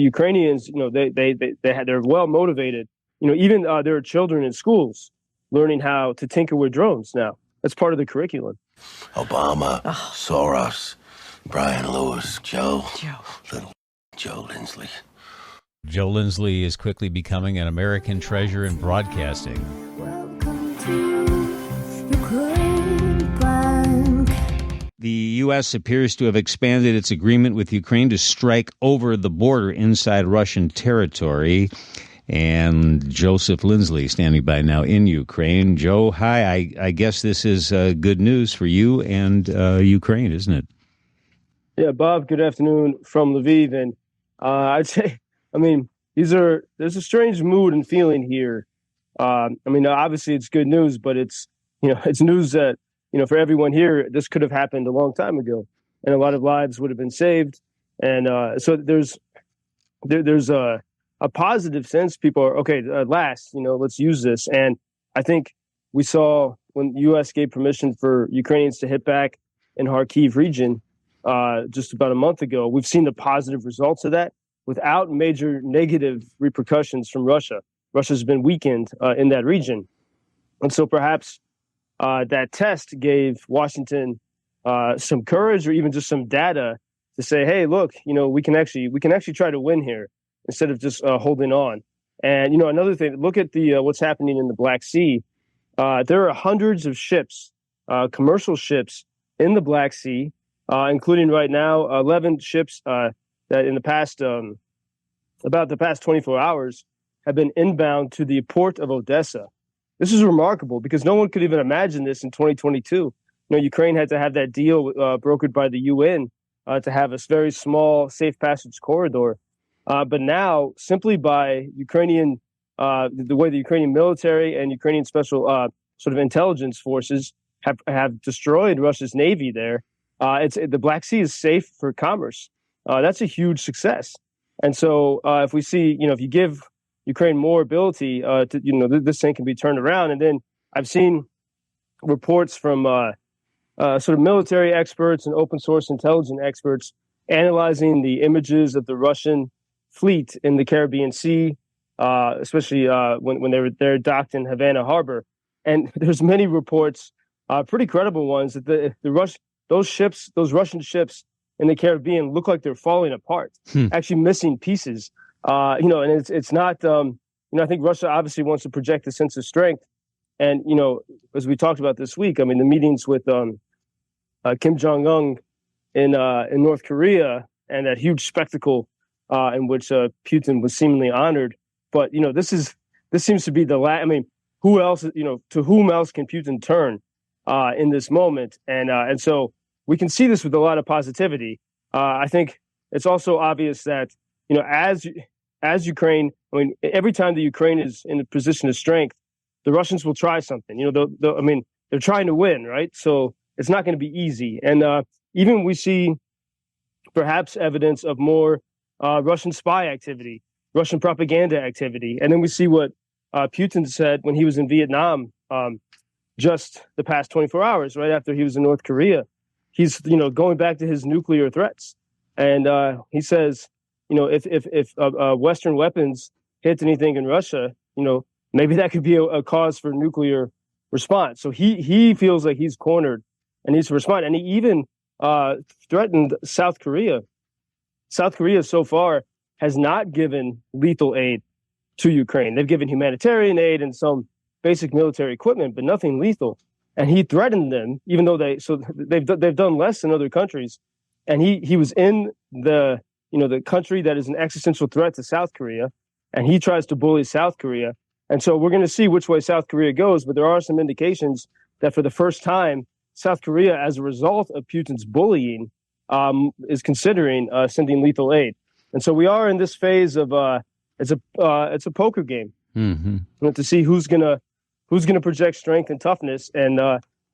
Ukrainians, they're well motivated. Even there are children in schools learning how to tinker with drones now. That's part of the curriculum. Obama, Soros, Brian Lewis, little Joe Lindsley. Joe Lindsley is quickly becoming an American treasure in broadcasting. Welcome to Ukraine Bank. The U.S. appears to have expanded its agreement with Ukraine to strike over the border inside Russian territory. And Joseph Lindsley standing by now in Ukraine. Joe, hi. I guess this is good news for you and Ukraine, isn't it? Yeah, Bob, good afternoon from Lviv. And I'd say, there's a strange mood and feeling here. Obviously it's good news, but it's news that, for everyone here, this could have happened a long time ago and a lot of lives would have been saved. And so there's a positive sense. People are, okay, at last, let's use this. And I think we saw when the U.S. gave permission for Ukrainians to hit back in Kharkiv region just about a month ago, we've seen the positive results of that without major negative repercussions from Russia. Russia's been weakened in that region. And so perhaps that test gave Washington some courage or even just some data to say, hey, look, we can actually try to win here instead of just holding on. And, another thing, look at what's happening in the Black Sea. There are hundreds of ships, commercial ships in the Black Sea, including right now 11 ships that in the past, about the past 24 hours, have been inbound to the port of Odessa. This is remarkable because no one could even imagine this in 2022. Ukraine had to have that deal brokered by the UN to have a very small safe passage corridor. But now, simply by Ukrainian, the way the Ukrainian military and Ukrainian special sort of intelligence forces have destroyed Russia's navy there, the Black Sea is safe for commerce. That's a huge success. And so if we see, if you give Ukraine more ability this thing can be turned around. And then I've seen reports from sort of military experts and open source intelligence experts analyzing the images of the Russian fleet in the Caribbean Sea, especially when they were there docked in Havana Harbor. And there's many reports, pretty credible ones, that those Russian ships in the Caribbean look like they're falling apart, actually missing pieces. And it's not, I think Russia obviously wants to project a sense of strength. And, as we talked about this week, the meetings with Kim Jong-un in North Korea and that huge spectacle in which Putin was seemingly honored. But, this seems to be the last. Who else, to whom else can Putin turn in this moment? And so we can see this with a lot of positivity. I think it's also obvious that, as Ukraine, every time the Ukraine is in a position of strength, the Russians will try something. They're trying to win, right? So it's not going to be easy. And even we see perhaps evidence of more Russian spy activity, Russian propaganda activity. And then we see what Putin said when he was in Vietnam just the past 24 hours, right after he was in North Korea. He's, going back to his nuclear threats. And he says, if Western weapons hit anything in Russia, maybe that could be a cause for nuclear response. So he feels like he's cornered and needs to respond. And he even threatened South Korea. South Korea so far has not given lethal aid to Ukraine. They've given humanitarian aid and some basic military equipment, but nothing lethal. And he threatened them, even though they've done less than other countries. And he was in the country that is an existential threat to South Korea, and he tries to bully South Korea. And so we're going to see which way South Korea goes, but there are some indications that for the first time, South Korea, as a result of Putin's bullying, is considering sending lethal aid. And so we are in this phase of it's a poker game to see who's gonna project strength and toughness. And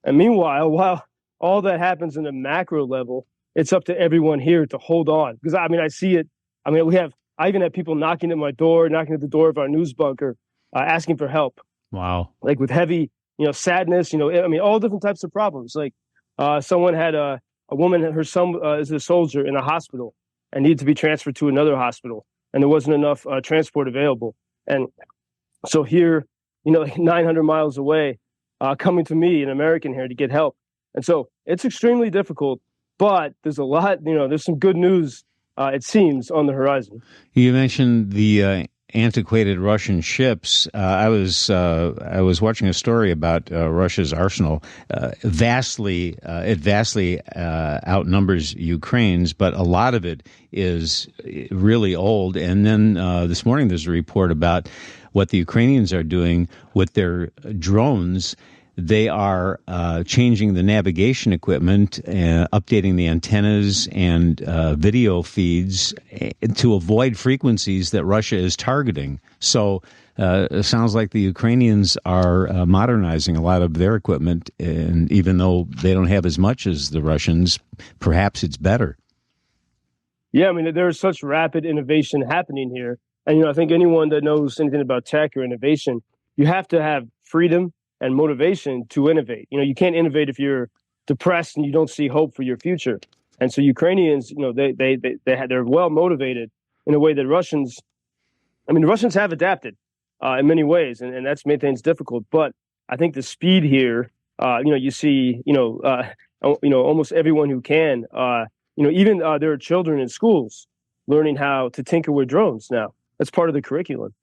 meanwhile, while all that happens in the macro level, it's up to everyone here to hold on. Because I see it. I even have people knocking at my door, knocking at the door of our news bunker, asking for help. Wow. Like with heavy, sadness, all different types of problems. Like someone had a woman, her son is a soldier in a hospital and needed to be transferred to another hospital. and there wasn't enough transport available. And so here, like 900 miles away, coming to me, an American here, to get help. And so it's extremely difficult, but there's a lot, there's some good news, it seems, on the horizon. You mentioned the antiquated Russian ships. I was watching a story about Russia's arsenal. It vastly outnumbers Ukraine's, but a lot of it is really old. And then this morning there's a report about what the Ukrainians are doing with their drones. They are changing the navigation equipment, updating the antennas and video feeds to avoid frequencies that Russia is targeting. So it sounds like the Ukrainians are modernizing a lot of their equipment, and even though they don't have as much as the Russians, perhaps it's better. Yeah, I mean, there's such rapid innovation happening here. And, I think anyone that knows anything about tech or innovation, you have to have freedom and motivation to innovate. You can't innovate if you're depressed and you don't see hope for your future. And so Ukrainians, they're well motivated in a way that the Russians have adapted in many ways, and that's made things difficult. But I think the speed here, you see, almost everyone who can, even there are children in schools learning how to tinker with drones now. That's part of the curriculum.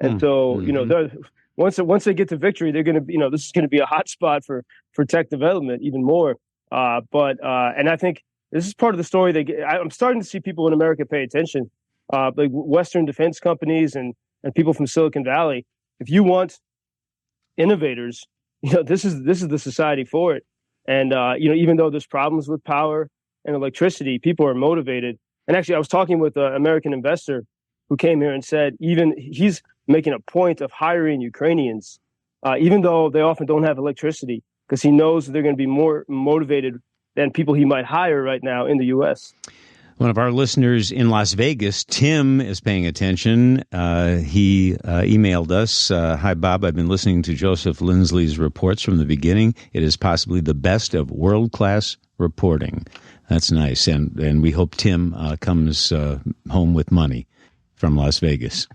And so, once they get to victory, they're going to, this is going to be a hot spot for tech development even more. And I think this is part of the story. I'm starting to see people in America pay attention, like Western defense companies and people from Silicon Valley. If you want innovators, this is the society for it. And even though there's problems with power and electricity, people are motivated. And actually, I was talking with an American investor who came here and said even he's making a point of hiring Ukrainians, even though they often don't have electricity, because he knows they're going to be more motivated than people he might hire right now in the U.S. One of our listeners in Las Vegas, Tim, is paying attention. He emailed us, "Hi, Bob. I've been listening to Joseph Lindsley's reports from the beginning. It is possibly the best of world-class reporting." That's nice. And we hope Tim comes home with money from Las Vegas.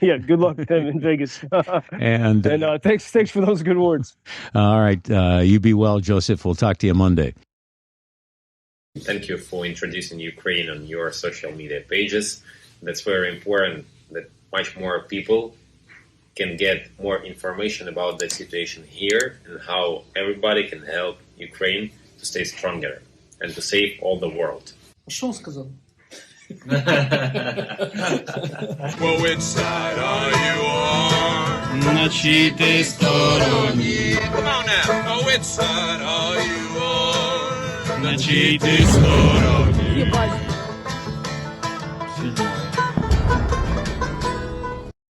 Yeah, good luck with them in Vegas. and thanks for those good words. All right. You be well, Joseph. We'll talk to you Monday. Thank you for introducing Ukraine on your social media pages. That's very important that much more people can get more information about the situation here and how everybody can help Ukraine to stay stronger and to save all the world. Что он сказал? Well, which side are you on? На чьей ты стороне? Come on now. Oh, which side are you on? На чьей ты стороне?